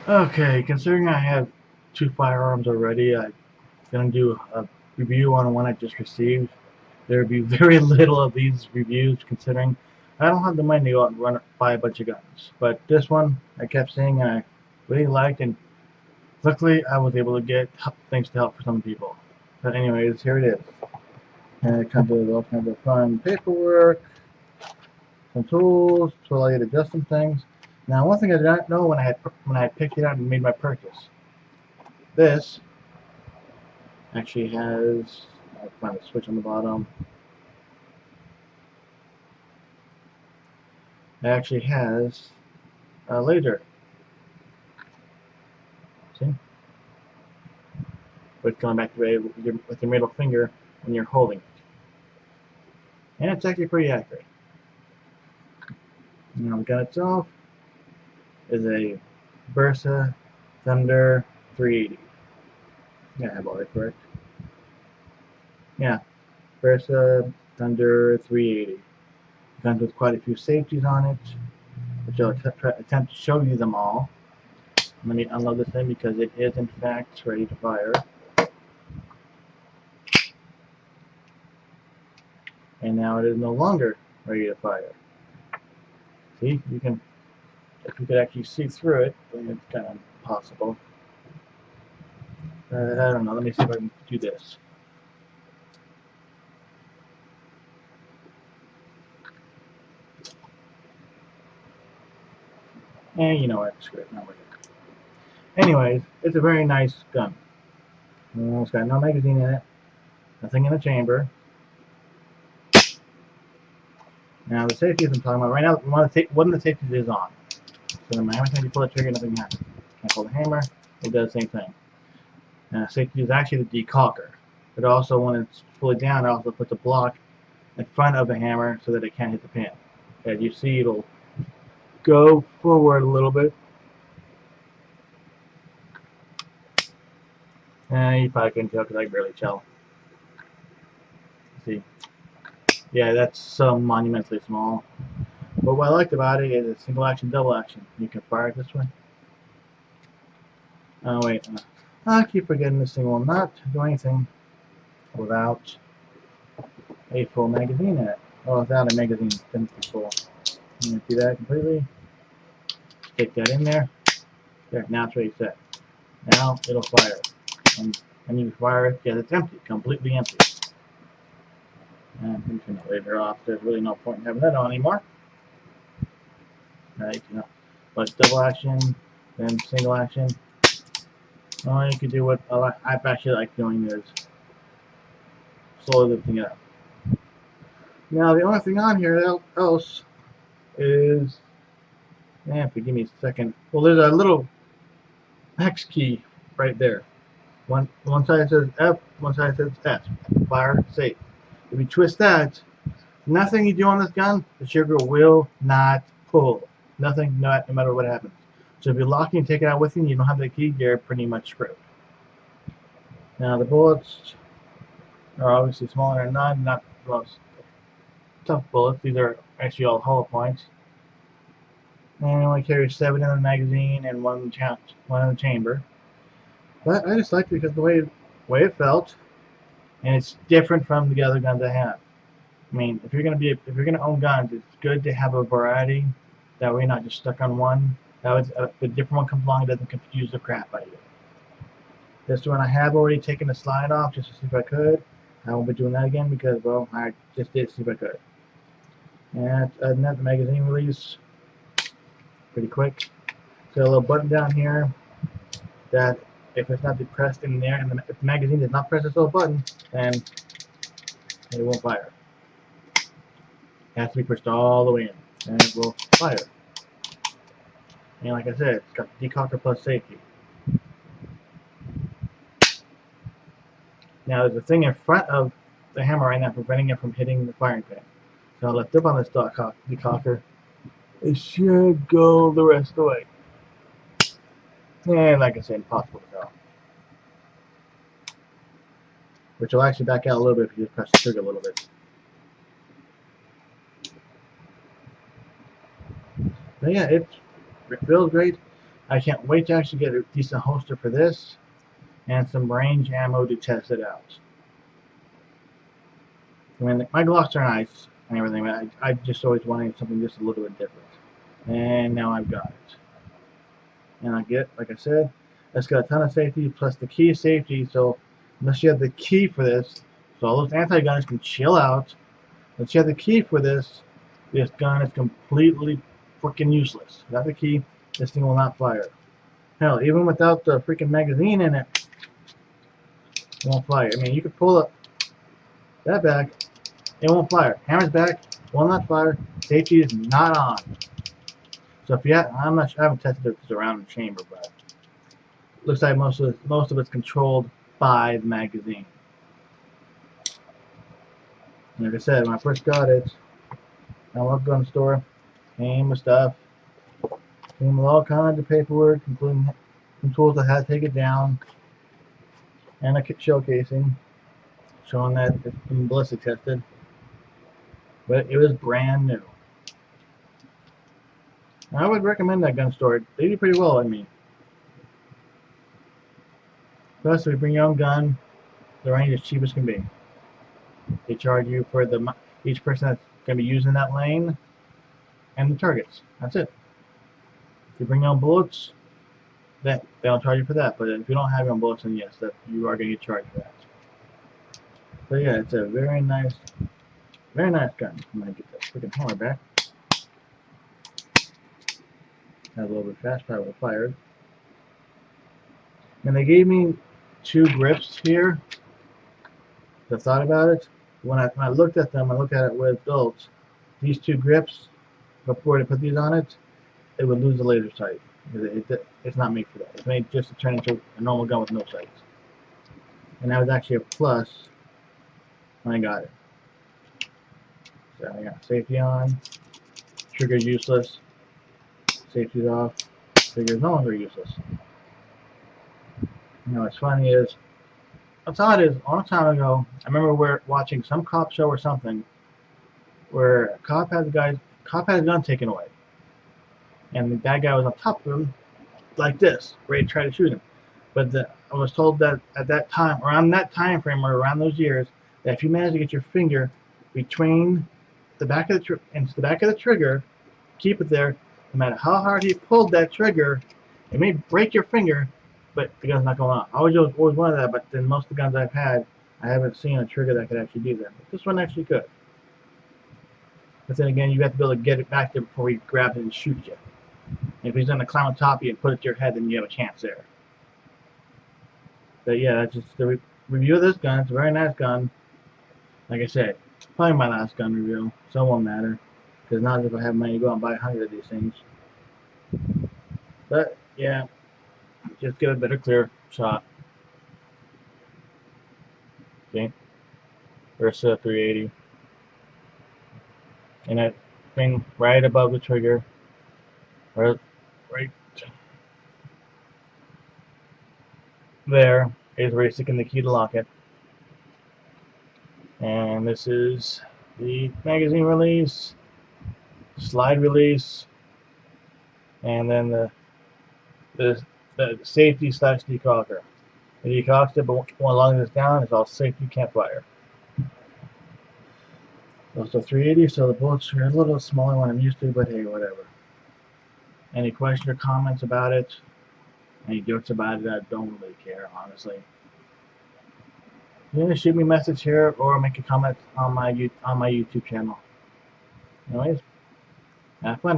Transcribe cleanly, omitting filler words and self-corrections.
Okay, considering I have two firearms already, I'm gonna do a review on one I just received. There'll be very little of these reviews considering I don't have the money to go out and buy a bunch of guns. But this one I kept seeing and I really liked, and luckily I was able to get things to help for some people. But anyways, here it is. And it comes with all kinds of fun paperwork, some tools to allow you to adjust some things. Now, one thing I did not know when I had picked it out and made my purchase, this actually has, I'll find a switch on the bottom. It actually has a laser. See? But it's going back to with your middle finger when you're holding it. And it's actually pretty accurate. Now the gun itself is a Bersa Thunder 380. Yeah, I have all that correct. Yeah, Bersa Thunder 380. It comes with quite a few safeties on it, which I'll attempt to show you them all. Let me unload this thing because it is in fact ready to fire. And now it is no longer ready to fire. See, you can, if you could actually see through it, then it's kind of impossible. I don't know, let me see if I can do this. And you know what, screw it, not worth it. Anyways, it's a very nice gun. It's got no magazine in it, nothing in the chamber. Now the safety I'm talking about right now, one of the safeties is on. So no matter how you pull the trigger, nothing happens. Can't pull the hammer, it does the same thing. Now safety is actually the decocker. But also when it's fully down, it also puts a block in front of the hammer so that it can't hit the pin. As you see, it'll go forward a little bit. You probably couldn't tell because I barely tell. See, yeah, that's so monumentally small. But what I liked about it is it's single action, double action. You can fire it this way. Oh wait, I keep forgetting this thing will not do anything without a full magazine in it. Or without a magazine finished full. You empty that completely. Stick that in there. There, now it's ready set. Now it'll fire. And you fire it, yeah, it's empty, completely empty. And I'm going to leave her off. There's really no point in having that on anymore. Right, you know. But double action, then single action. All you can do what I actually like doing is slowly lifting it up. Now the only thing on here else is, if you give me a second. Well, there's a little hex key right there. One side says F, one side says S. Fire safe. If you twist that, nothing you do on this gun, the trigger will not pull. Nothing, no matter what happens. So if you're locking and take it out with you and you don't have the key, you're pretty much screwed. Now the bullets are obviously smaller and not the most tough bullets. These are actually all hollow points. And it only carries 7 in the magazine and one in the chamber. But I just liked it because the way it felt, and it's different from the other guns I have. I mean, if you're gonna own guns, it's good to have a variety. That way, you're not just stuck on one. That was if a different one comes along, it doesn't confuse the crap out of you. This one I have already taken the slide off just to see if I could. I won't be doing that again because, well, I just did see if I could. And other than that, the magazine release, pretty quick. Got a little button down here that if it's not depressed in there, and if the magazine does not press this little button, then it won't fire. It has to be pushed all the way in, and it will fire. And like I said, it's got decocker plus safety. Now there's a thing in front of the hammer right now preventing it from hitting the firing pin. So I'll lift up on this decocker. It should go the rest of the way. And like I said, impossible to tell. Which will actually back out a little bit if you just press the trigger a little bit. But yeah, it feels great. I can't wait to actually get a decent holster for this and some range ammo to test it out. I mean, my Glocks are nice and everything, but I just always wanted something just a little bit different. And now I've got it. And like I said, it's got a ton of safety plus the key safety. So unless you have the key for this, so all those anti-guns can chill out. Unless you have the key for this gun is completely freaking useless. Without the key, this thing will not fire. Hell, even without the freaking magazine in it, it won't fire. I mean, you could pull up that back, it won't fire. Hammer's back, will not fire. Safety is not on. So if you have, I'm not sure, I haven't tested it if it's around the chamber, but it looks like most of it's controlled by the magazine. And like I said, when I first got it, I walked gun store, came with stuff, came with all kinds of paperwork, including some tools I had to take it down, and a shell casing showing that it's been ballistic tested. But it was brand new. I would recommend that gun store. They do pretty well, I mean. Plus, if you bring your own gun, the range is cheap as can be. They charge you for each person that's going to be using that lane and the targets. That's it. If you bring your own bullets, they don't charge you for that. But if you don't have your own bullets, then yes, that you are going to get charged for that. But yeah, it's a very nice gun. I'm going to get that freaking hammer back. That was a little bit fast, probably would have fired. And they gave me 2 grips here. I thought about it. When I looked at them, I looked at it with bolts. These 2 grips, before I put these on it, it would lose the laser sight. It's not made for that. It's made just to turn into a normal gun with no sights. And that was actually a plus when I got it. So I got safety on, trigger's useless, safety's off, trigger's no longer useless. You know, what's funny is, what's odd is, a long time ago, I remember watching some cop show or something, where a cop had his gun taken away, and the bad guy was on top of him, like this, ready to try to shoot him. But I was told that at that time, around that time frame, or around those years, that if you manage to get your finger between the back of the trigger, keep it there, no matter how hard he pulled that trigger, it may break your finger, but the gun's not going off. I always wanted that, but then most of the guns I've had, I haven't seen a trigger that could actually do that. But this one actually could. But then again, you have to be able to get it back there before he grabs it and shoots you. And if he's going to climb on top of you and put it to your head, then you have a chance there. But yeah, that's just the review of this gun. It's a very nice gun. Like I said, probably my last gun review, so it won't matter. Because not as if I have money to go out and buy 100 of these things. But yeah, just get a better clear shot. See? Bersa 380. And that thing right above the trigger. Right there is where you're sticking the key to lock it. And this is the magazine release, slide release, and then the safety / decocker. The decocks it, but when locking this down, it's all safety, can't fire. Also 380, so the bullets are a little smaller than I'm used to, but hey, whatever. Any questions or comments about it? Any jokes about it? I don't really care, honestly. You can shoot me a message here or make a comment on my YouTube channel. Anyways, have fun.